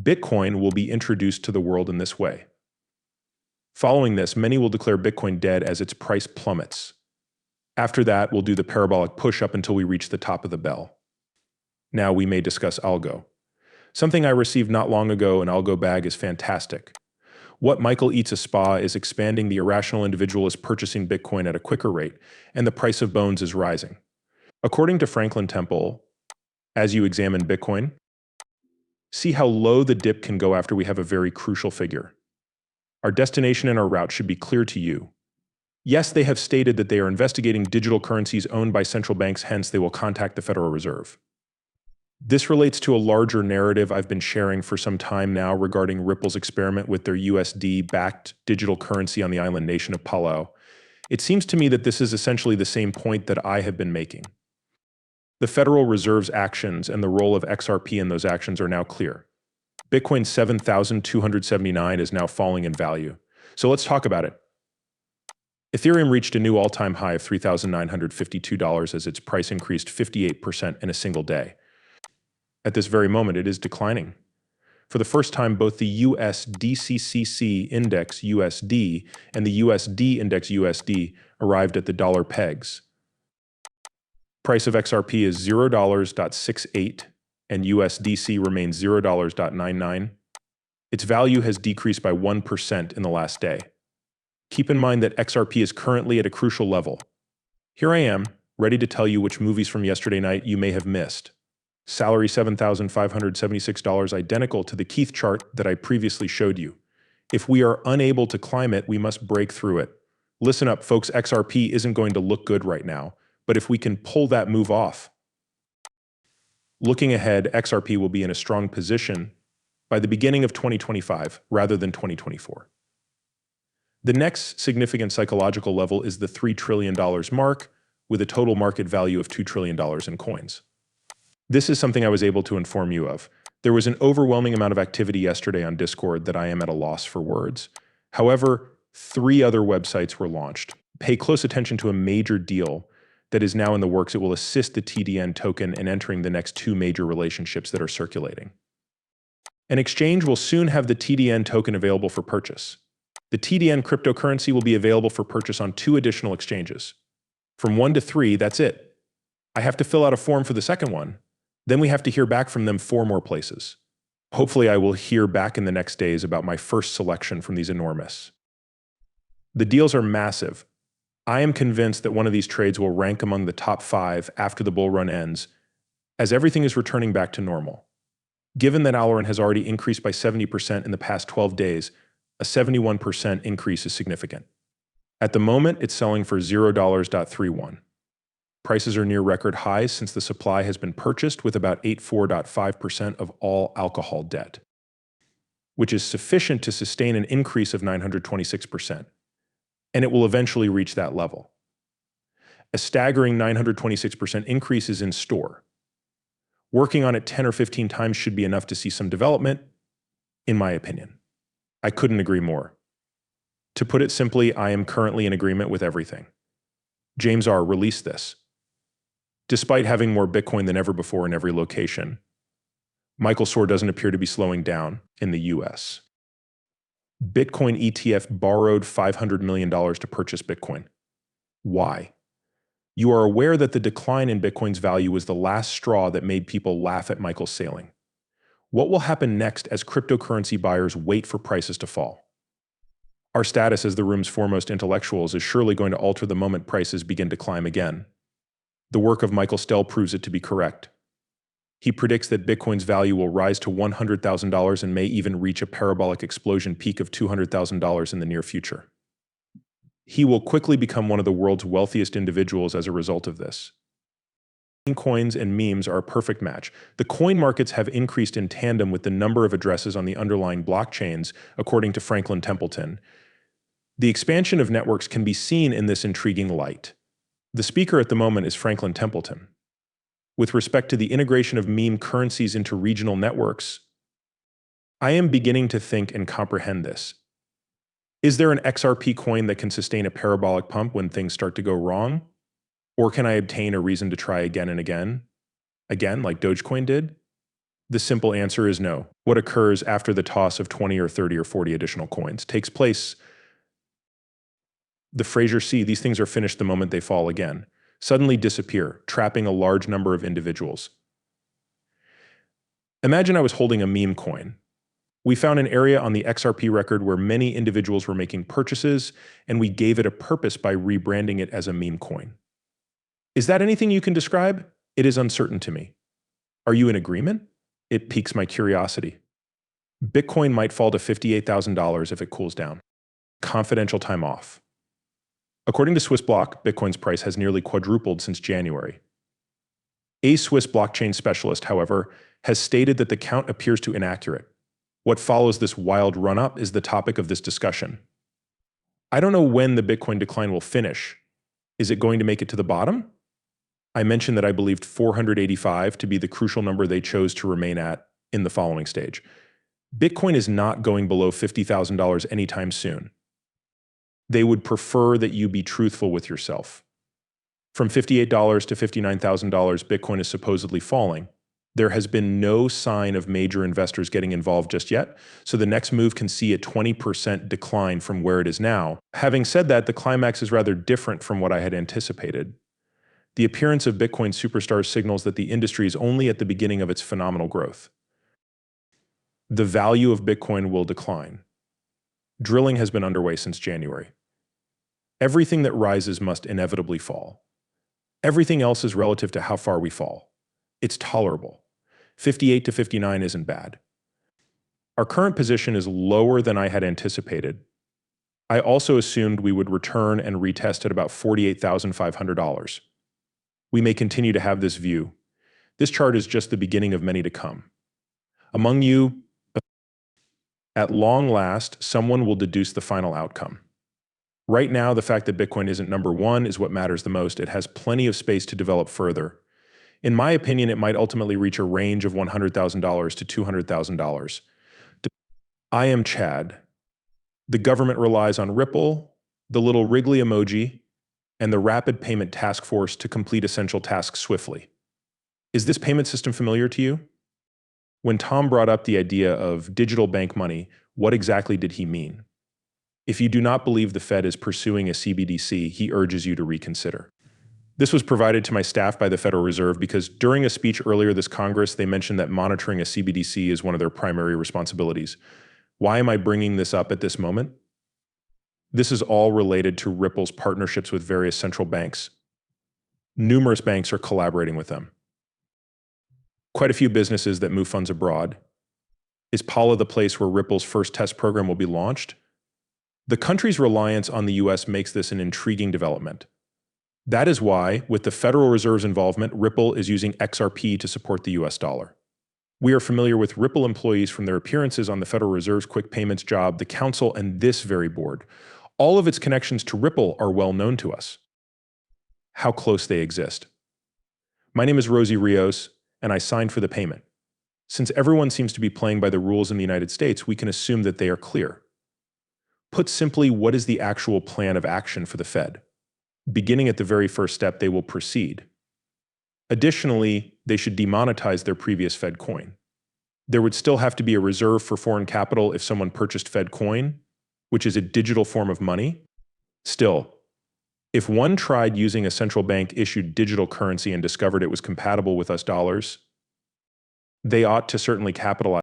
Bitcoin will be introduced to the world in this way. Following this, many will declare Bitcoin dead as its price plummets. After that, we'll do the parabolic push-up until we reach the top of the bell. Now we may discuss algo. Something I received not long ago, an algo bag, is fantastic. What Michael Eats a Spa is expanding, the irrational individual is purchasing Bitcoin at a quicker rate, and the price of bones is rising. According to Franklin Temple, as you examine Bitcoin, see how low the dip can go after we have a very crucial figure. Our destination and our route should be clear to you. Yes, they have stated that they are investigating digital currencies owned by central banks, hence they will contact the Federal Reserve. This relates to a larger narrative I've been sharing for some time now regarding Ripple's experiment with their USD-backed digital currency on the island nation of Palau. It seems to me that this is essentially the same point that I have been making. The Federal Reserve's actions and the role of XRP in those actions are now clear. Bitcoin 7,279 is now falling in value. So let's talk about it. Ethereum reached a new all-time high of $3,952 as its price increased 58% in a single day. At this very moment, it is declining. For the first time, both the USDCCC index USD and the USD index USD arrived at the dollar pegs. Price of XRP is $0.68 and USDC remains $0.99. Its value has decreased by 1% in the last day. Keep in mind that XRP is currently at a crucial level. Here I am, ready to tell you which movies from yesterday night you may have missed. Salary $7,576, identical to the Keith chart that I previously showed you. If we are unable to climb it, we must break through it. Listen up, folks, XRP isn't going to look good right now, but if we can pull that move off. Looking ahead, XRP will be in a strong position by the beginning of 2025 rather than 2024. The next significant psychological level is the $3 trillion mark, with a total market value of $2 trillion in coins. This is something I was able to inform you of. There was an overwhelming amount of activity yesterday on Discord that I am at a loss for words. However, 3 other websites were launched. Pay close attention to a major deal that is now in the works. It will assist the TDN token in entering the next 2 major relationships that are circulating. An exchange will soon have the TDN token available for purchase. The TDN cryptocurrency will be available for purchase on 2 additional exchanges. From 1 to 3, that's it. I have to fill out a form for the second one. Then we have to hear back from them 4 more places. Hopefully I will hear back in the next days about my first selection from these enormous. The deals are massive. I am convinced that one of these trades will rank among the top 5 after the bull run ends, as everything is returning back to normal. Given that Larsson has already increased by 70% in the past 12 days, a 71% increase is significant. At the moment, it's selling for $0.31. Prices are near record highs since the supply has been purchased with about 84.5% of all alcohol debt, which is sufficient to sustain an increase of 926%, and it will eventually reach that level. A staggering 926% increase is in store. Working on it 10 or 15 times should be enough to see some development, in my opinion. I couldn't agree more. To put it simply, I am currently in agreement with everything. James R. released this. Despite having more Bitcoin than ever before in every location, Michael Soar doesn't appear to be slowing down in the US. Bitcoin ETF borrowed $500 million to purchase Bitcoin. Why? You are aware that the decline in Bitcoin's value was the last straw that made people laugh at Michael's sailing. What will happen next as cryptocurrency buyers wait for prices to fall? Our status as the room's foremost intellectuals is surely going to alter the moment prices begin to climb again. The work of Michael Stell proves it to be correct. He predicts that Bitcoin's value will rise to $100,000 and may even reach a parabolic explosion peak of $200,000 in the near future. He will quickly become one of the world's wealthiest individuals as a result of this. Coins and memes are a perfect match. The coin markets have increased in tandem with the number of addresses on the underlying blockchains, according to Franklin Templeton. The expansion of networks can be seen in this intriguing light. The speaker at the moment is Franklin Templeton. With respect to the integration of meme currencies into regional networks, I am beginning to think and comprehend this. Is there an XRP coin that can sustain a parabolic pump when things start to go wrong? Or can I obtain a reason to try again and again? Again, like Dogecoin did? The simple answer is no. What occurs after the toss of 20 or 30 or 40 additional coins takes place. The Fraser C, these things are finished the moment they fall again, suddenly disappear, trapping a large number of individuals. Imagine I was holding a meme coin. We found an area on the XRP record where many individuals were making purchases, and we gave it a purpose by rebranding it as a meme coin. Is that anything you can describe? It is uncertain to me. Are you in agreement? It piques my curiosity. Bitcoin might fall to $58,000 if it cools down. Confidential time off. According to Swissblock, Bitcoin's price has nearly quadrupled since January. A Swiss blockchain specialist, however, has stated that the count appears too inaccurate. What follows this wild run-up is the topic of this discussion. I don't know when the Bitcoin decline will finish. Is it going to make it to the bottom? I mentioned that I believed 485 to be the crucial number they chose to remain at in the following stage. Bitcoin is not going below $50,000 anytime soon. They would prefer that you be truthful with yourself. From $58 to $59,000, Bitcoin is supposedly falling. There has been no sign of major investors getting involved just yet, so the next move can see a 20% decline from where it is now. Having said that, the climax is rather different from what I had anticipated. The appearance of Bitcoin superstars signals that the industry is only at the beginning of its phenomenal growth. The value of Bitcoin will decline. Drilling has been underway since January. Everything that rises must inevitably fall. Everything else is relative to how far we fall. It's tolerable. 58 to 59 isn't bad. Our current position is lower than I had anticipated. I also assumed we would return and retest at about $48,500. We may continue to have this view. This chart is just the beginning of many to come. Among you, at long last, someone will deduce the final outcome. Right now, the fact that Bitcoin isn't number one is what matters the most. It has plenty of space to develop further. In my opinion, it might ultimately reach a range of $100,000 to $200,000. I am Chad. The government relies on Ripple, the little wriggly emoji, and the Rapid Payment Task Force to complete essential tasks swiftly. Is this payment system familiar to you? When Tom brought up the idea of digital bank money, what exactly did he mean? If you do not believe the Fed is pursuing a CBDC, he urges you to reconsider. This was provided to my staff by the Federal Reserve because during a speech earlier this Congress, they mentioned that monitoring a CBDC is one of their primary responsibilities. Why am I bringing this up at this moment? This is all related to Ripple's partnerships with various central banks. Numerous banks are collaborating with them. Quite a few businesses that move funds abroad. Is Paula the place where Ripple's first test program will be launched? The country's reliance on the US makes this an intriguing development. That is why, with the Federal Reserve's involvement, Ripple is using XRP to support the US dollar. We are familiar with Ripple employees from their appearances on the Federal Reserve's quick payments job, the council, and this very board. All of its connections to Ripple are well known to us. How close they exist. My name is Rosie Rios, and I signed for the payment. Since everyone seems to be playing by the rules in the United States, we can assume that they are clear. Put simply, what is the actual plan of action for the Fed? Beginning at the very first step, they will proceed. Additionally, they should demonetize their previous Fed coin. There would still have to be a reserve for foreign capital if someone purchased Fed coin, which is a digital form of money. Still, if one tried using a central bank issued digital currency and discovered it was compatible with US dollars, they ought to certainly capitalize